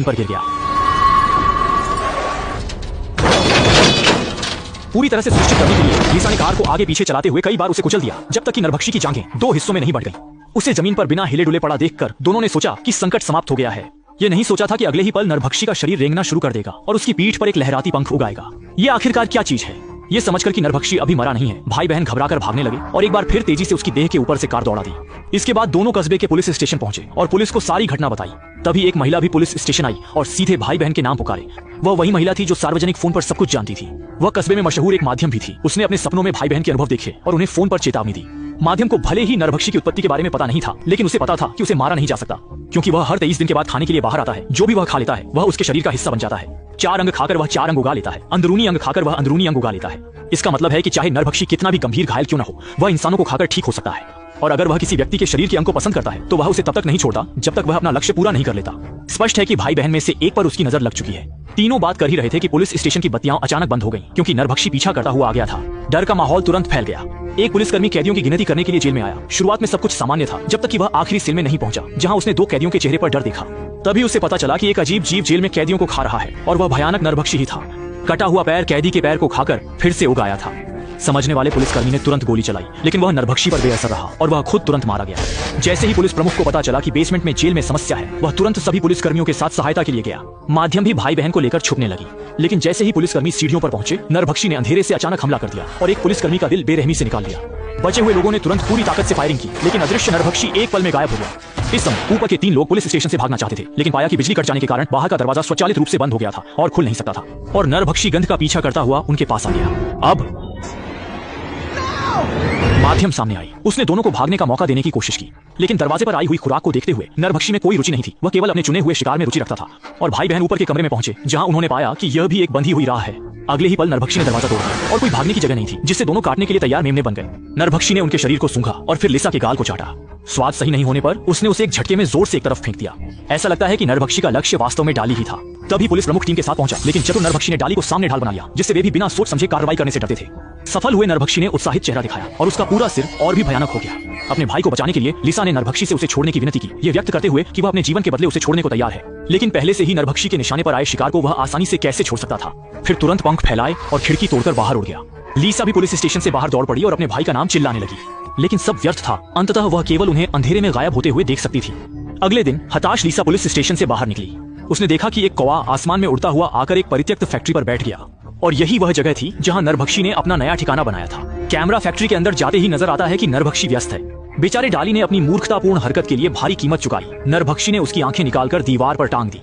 पर गिर गया। पूरी तरह से सुनिश्चित करने के लिए लिसा ने कार को आगे पीछे चलाते हुए कई बार उसे कुचल दिया, जब तक कि नरभक्षी की जांघें दो हिस्सों में नहीं बढ़ गईं। उसे जमीन पर बिना हिले डुले पड़ा देखकर दोनों ने सोचा कि संकट समाप्त हो गया है। ये नहीं सोचा था कि अगले ही पल नरभक्षी का शरीर रेंगना शुरू कर देगा और उसकी पीठ पर एक लहराती पंख उगाएगा। ये आखिरकार क्या चीज है? ये समझकर कि नरभक्षी अभी मरा नहीं है, भाई बहन घबराकर भागने लगे और एक बार फिर तेजी से उसकी देह के ऊपर से कार दौड़ा दी। इसके बाद दोनों कस्बे के पुलिस स्टेशन पहुंचे और पुलिस को सारी घटना बताई। तभी एक महिला भी पुलिस स्टेशन आई और सीधे भाई बहन के नाम पुकारे। वह वही महिला थी जो सार्वजनिक फोन पर सब कुछ जानती थी। वह कस्बे में मशहूर एक माध्यम भी थी। उसने अपने सपनों में भाई बहन के अनुभव देखे और उन्हें फोन पर चेतावनी दी। माध्यम को भले ही नरभक्षी की उत्पत्ति के बारे में पता नहीं था, लेकिन उसे पता था कि उसे मारा नहीं जा सकता, क्योंकि वह हर 23 दिन के बाद खाने के लिए बाहर आता है। जो भी वह खा लेता है वह उसके शरीर का हिस्सा बन जाता है। 4 अंग खाकर वह 4 अंग उगा लेता है, अंदरूनी अंग खाकर वह अंदरूनी अंग उगा लेता है। इसका मतलब है कि चाहे नरभक्षी कितना भी गंभीर घायल क्यों न हो, वह इंसानों को खाकर ठीक हो सकता है। और अगर वह किसी व्यक्ति के शरीर के अंग को पसंद करता है तो वह उसे तब तक नहीं छोड़ता जब तक वह अपना लक्ष्य पूरा नहीं कर लेता। स्पष्ट है कि भाई बहन में से एक पर उसकी नजर लग चुकी है। तीनों बात कर ही रहे थे कि पुलिस स्टेशन की बत्तियां अचानक बंद हो गईं, क्योंकि नरभक्षी पीछा करता हुआ आ गया था। डर का माहौल तुरंत फैल गया। एक पुलिसकर्मी कैदियों की गिनती करने के लिए जेल में आया। शुरुआत में सब कुछ सामान्य था, जब तक कि वह आखिरी सेल में नहीं पहुंचा, जहां उसने 2 कैदियों के चेहरे पर डर देखा। तभी उसे पता चला कि एक अजीब जीव जेल में कैदियों को खा रहा है और वह भयानक नरभक्षी ही था। कटा हुआ पैर कैदी के पैर को खाकर फिर से उगाया था। समझने वाले पुलिसकर्मी ने तुरंत गोली चलाई, लेकिन वह नरभक्षी पर बेअसर रहा और वह खुद तुरंत मारा गया। जैसे ही पुलिस प्रमुख को पता चला कि बेसमेंट में जेल में समस्या है, वह तुरंत सभी पुलिसकर्मियों के साथ सहायता के लिए गया। माध्यम भी भाई बहन को लेकर छुपने लगी, लेकिन जैसे ही पुलिसकर्मी सीढ़ियों पर पहुंचे, नरभक्षी ने अंधेरे से अचानक हमला कर दिया और एक पुलिसकर्मी का दिल बेरहमी से निकाल लिया। बचे हुए लोगों ने तुरंत पूरी ताकत से फायरिंग की, लेकिन अदृश्य नरभक्षी एक पल में गायब हो गया। इस समय ऊपर के 3 लोग पुलिस स्टेशन से भागना चाहते थे, लेकिन पाया कि बिजली कट जाने के कारण बाहर का दरवाजा स्वचालित रूप से बंद हो गया था और खुल नहीं सकता था, और नरभक्षी गंध का पीछा करता हुआ उनके पास आ गया। अब माध्यम सामने आई। उसने दोनों को भागने का मौका देने की कोशिश की, लेकिन दरवाजे पर आई हुई खुराक को देखते हुए नरभक्षी में कोई रुचि नहीं थी। वह केवल अपने चुने हुए शिकार में रुचि रखता था। और भाई बहन ऊपर के कमरे में पहुंचे, जहां उन्होंने पाया कि यह भी एक बंधी हुई राह है। अगले ही पल नरभक्षी ने दरवाजा तोड़ दिया और कोई भागने की जगह नहीं थी, जिससे दोनों काटने के लिए तैयार मेमने बन गए। नरभक्षी ने उनके शरीर को सूंघा और फिर लिसा के गाल को चाटा। स्वाद सही नहीं होने पर उसने उसे एक झटके में जोर से एक तरफ फेंक दिया। ऐसा लगता है कि नरभक्षी का लक्ष्य वास्तव में डाली ही था। तभी पुलिस प्रमुख टीम के साथ पहुंचा, लेकिन चतुर नरभक्षी ने डाली को सामने ढाल बना लिया, जिससे वे भी बिना सोच समझे कार्रवाई करने से डरते थे। सफल हुए नरभक्षी ने उत्साहित चेहरा दिखाया और उसका पूरा सिर और भी भयानक हो गया। अपने भाई को बचाने के लिए लिसा ने नरभक्षी से उसे छोड़ने की विनती की, ये व्यक्त करते हुए कि वह अपने जीवन के बदले उसे छोड़ने को तैयार है। लेकिन पहले से ही नरभक्षी के निशाने पर आए शिकार को वह आसानी से कैसे छोड़ सकता था। फिर तुरंत पंख फैलाए और खिड़की तोड़कर बाहर उड़ गया। लिसा भी पुलिस स्टेशन से बाहर दौड़ पड़ी और अपने भाई का नाम चिल्लाने लगी, लेकिन सब व्यर्थ था। अंततः वह केवल उन्हें अंधेरे में गायब होते हुए देख सकती थी। अगले दिन हताश लिसा पुलिस स्टेशन से बाहर निकली। उसने देखा कि एक कौवा आसमान में उड़ता हुआ आकर एक परित्यक्त फैक्ट्री पर बैठ गया, और यही वह जगह थी जहां नरभक्षी ने अपना नया ठिकाना बनाया था। कैमरा फैक्ट्री के अंदर जाते ही नजर आता है कि नरभक्षी व्यस्त है। बेचारे डाली ने अपनी मूर्खतापूर्ण हरकत के लिए भारी कीमत चुकाई। नरभक्षी ने उसकी आंखें निकालकर दीवार पर टांग दी।